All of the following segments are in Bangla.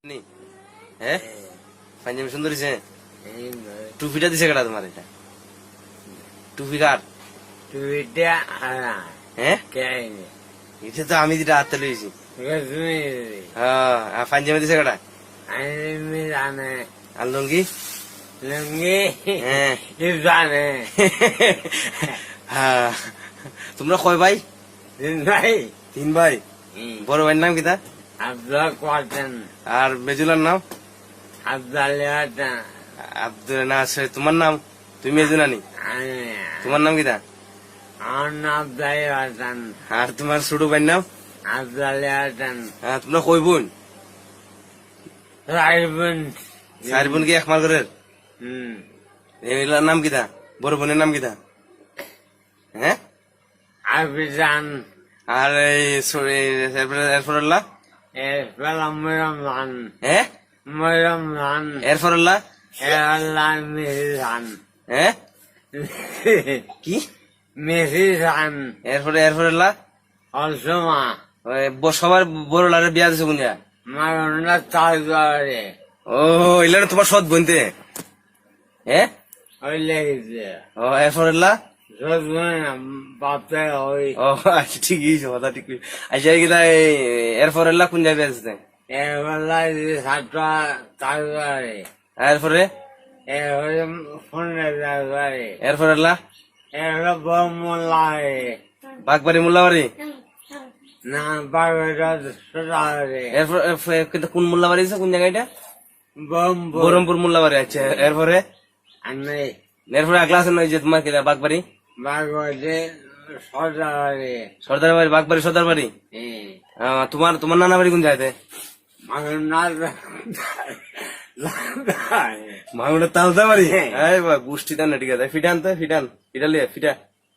নি হ্যাঁ পাঞ্জাবি সুন্দর দিছে টুপিটা দিছে কেটা তোমার এটা টুপি কার হ্যাঁ এটা তো আমি যেটা হাতে লইছি হ্যাঁ পাঞ্জাবি দিছে কেটা আর লুঙ্গি হ্যাঁ হ্যাঁ তোমরা কয় ভাই তিন ভাই বড় ভাইয়ের নাম কিতা আর মেজুলার নাম আব্দুল না তোমার নাম তুমি মেজুলা নি তোমার নাম কিতা আর তোমার ছোট ভাইয়ের নাম তোমরা কই বোন চার বোন কি একমার করে এগুলার নাম কিতা বড় বোনের নাম কিতা হ্যাঁ আর এই এরপর হ্যাঁ এরপর হ্যাঁ কি এরপরে সবার বড় লারে বিয়া দিছে কোন ও এলার তোমার সৎ বনতে হ্যাঁ ও এরপরে ও আচ্ছা ঠিকই কথা ঠিক আচ্ছা কিনা এরপরে কোন যাবে আসতে এরপরে এরপরে বাগবাড়ি মোল্লাবাড়ি এরপরে কিন্তু কোন মোল্লাবাড়ি আছে কোন জায়গাটা বহরমপুর মোল্লাবাড়ি আচ্ছা এরপরে এরপরে আগলা আছে নয় যে তোমার কিনা বাগবাড়ি সর্দার বাড়ি বাগবাড়ি সর্দার বাড়ি তোমার তোমার নানা বাড়ি কোন জায়গাতে মাগুরের তালদা বাড়ি গোষ্ঠী টান ঠিক আছে ফিটান তো ফিটান ফিটালি ফিটা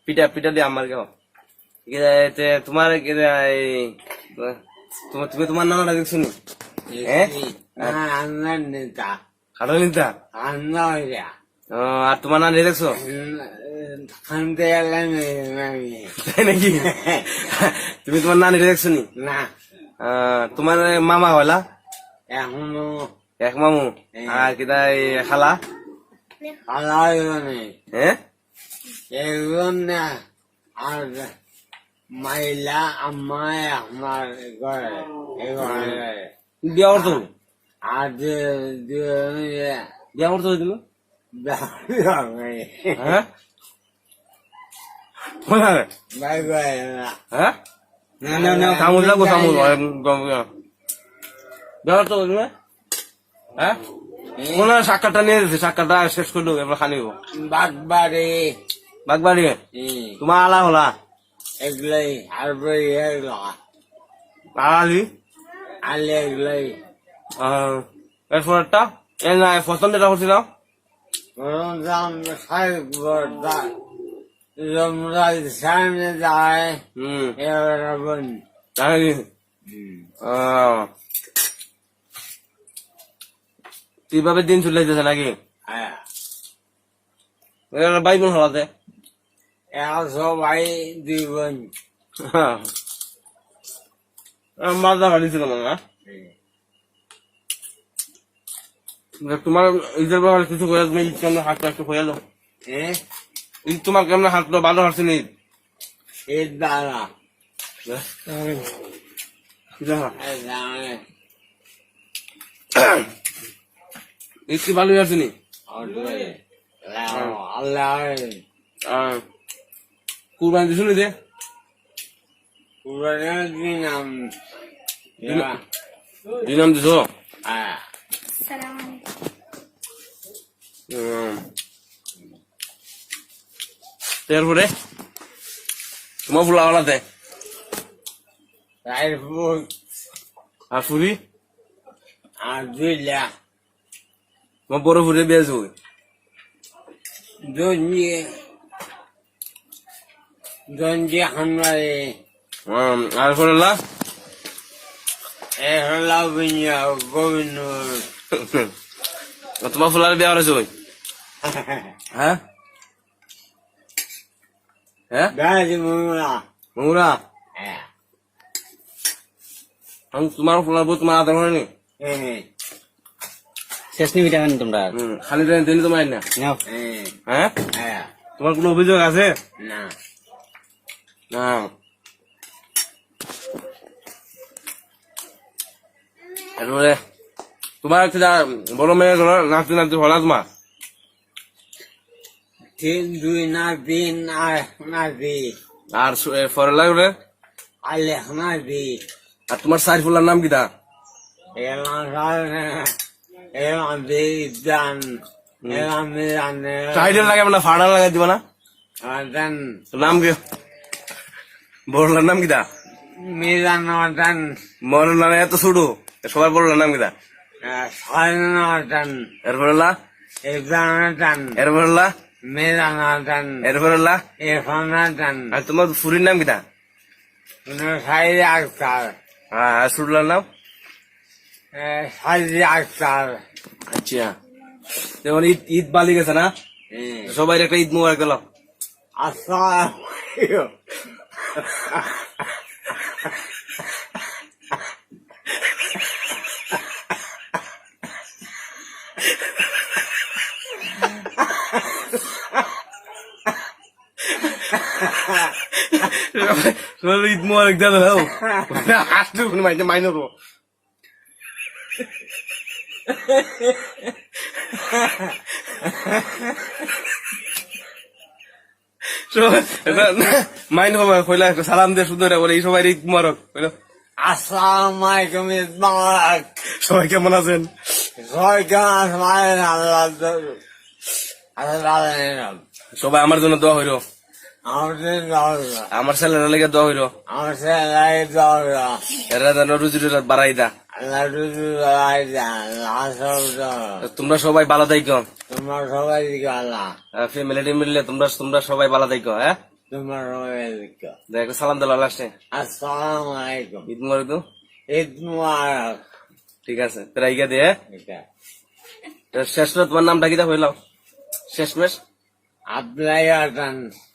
পিটা পিটালি আমার কেউ তোমার তুমি তোমার নানাটা দেখছো নি হ্যাঁ খাটো নিতা আর তোমার নানি দেখছো তাই নাকি তুমি তোমার নানি দেখছো নি না তোমার মামা হলা এখনো এক মামু আর কিতা খালা হ্যাঁ এগুলো না আর মাইলা আমায় আমার বিয়া করতো আর বিয়া করতো তুমি হ্যাঁ হ্যাঁ তামুল লাগবো তামুল বিয়া করতো তুমি হ্যাঁ কোন সাক্ষাৎটা নিয়ে যাচ্ছে সাক্ষাৎটা শেষ করলো এবার খানিব বাগবাড়ি বাগবাড়ি তোমার আলা হলা এগুলাই আর এগুলা আলি আলে এগুলাই এরপর একটা পছন্দ এটা করছিলাম সামনে যায় এবার বোন কিভাবে দিন চলে যেতেছে নাকি ভাই বোন হলাতে সবাই দুই বোন মালদা গাড়ি ছিল না তোমার ঈদের ব্যাপারে কিছু করে তুমি ঈদ কেমন হাতটা একটু হয়ে যাও ঈদ তোমার কেমন হাতটা ভালো হাসছে নি ঈদ বালা ঈদ কি ভালোই আছে নি আল্লাহ কুরবানি দিছো নি যে দিনাম দিছো তারপরে তোমার ফুলা ওলাতে আর ফুরি আর দুইলা তোমার বড় ফুরে বেজ হই দঞ্জি হামলারে আর ফোরলা গোবিন্দ তোমার ফুলার বিয়া করেছো হ্যাঁ হ্যাঁ মঙ্গুরা তোমার ফুলার বউ তোমার আদর করেনি শেষ নিবি টাকা নি তোমরা খালি দিন তোমার না নাও হ্যাঁ হ্যাঁ তোমার কোনো অভিযোগ আছে না না এরপরে তোমার একটা বড় মেয়ে হলো নাচতে নাচতে হলা তোমার 3 2 না 3 আর না 2 আর ফরে লাগলে আলেখ না 2 আর তোমার সাইফুল্লার নাম কিটা এলাম বেদান এলাম মিলানে টাইটেল লাগাবে না ফাড়া লাগাই দিবা না দান তোর নাম কি বড়লার নাম কিটা মিলান দান মরের নামে এত ছোট সবার বড়লার নাম কিটা সায়ন দান এরপরে লা ইব্রাহিম দান এরপরে লা মিলান দান এরপরে লা ইরফান দান আর তোমার ফুরির নাম কিটা সাইদ আক্তার হ্যাঁ আর ছোটলার নাম সাইদ আক্তার আচ্ছা যেমন ঈদ ঈদ বালি গেছে না সবাই একটা ঈদ মোবারক গেল আসসালামু সবাই ঈদ মোবারক দেওয়া দাও হাসতে মাইনে মাইনে তো মাইন হবে কইলা সালাম দিয়ে সুন্দর বলে এই সবাই ঈদ মোবারক কইলো আসসালামু আলাইকুম ইসমাক সবাই কেমন আছেন সবাইকে আসমালেন আল্লাহ আল্লাহ সবাই আমার জন্য দোয়া হইলো আমাদের দরজা আমার ছেলেরা লেগে দোয়া হইলো আমার ছেলে দরজা এরা যেন রুজি রুজি বাড়াই দা আল্লাহ রুজু রাইজা আল্লাহ তোমরা সবাই ভালো থাইকো তোমার সবাই দিকে আল্লাহ ফ্যামিলি মিললে তোমরা তোমরা সবাই ভালো থাইকো হ্যাঁ তোমার সবাই দিকে দেখ সালাম দিল লাস্টে আসসালামু আলাইকুম ঈদ মোবারক তো ঈদ মুবারক ঠিক আছে প্রাইগা দে শেষ তোমার নামটা কিটা হইলাও শেষ মেশ আব্দুল্লাহ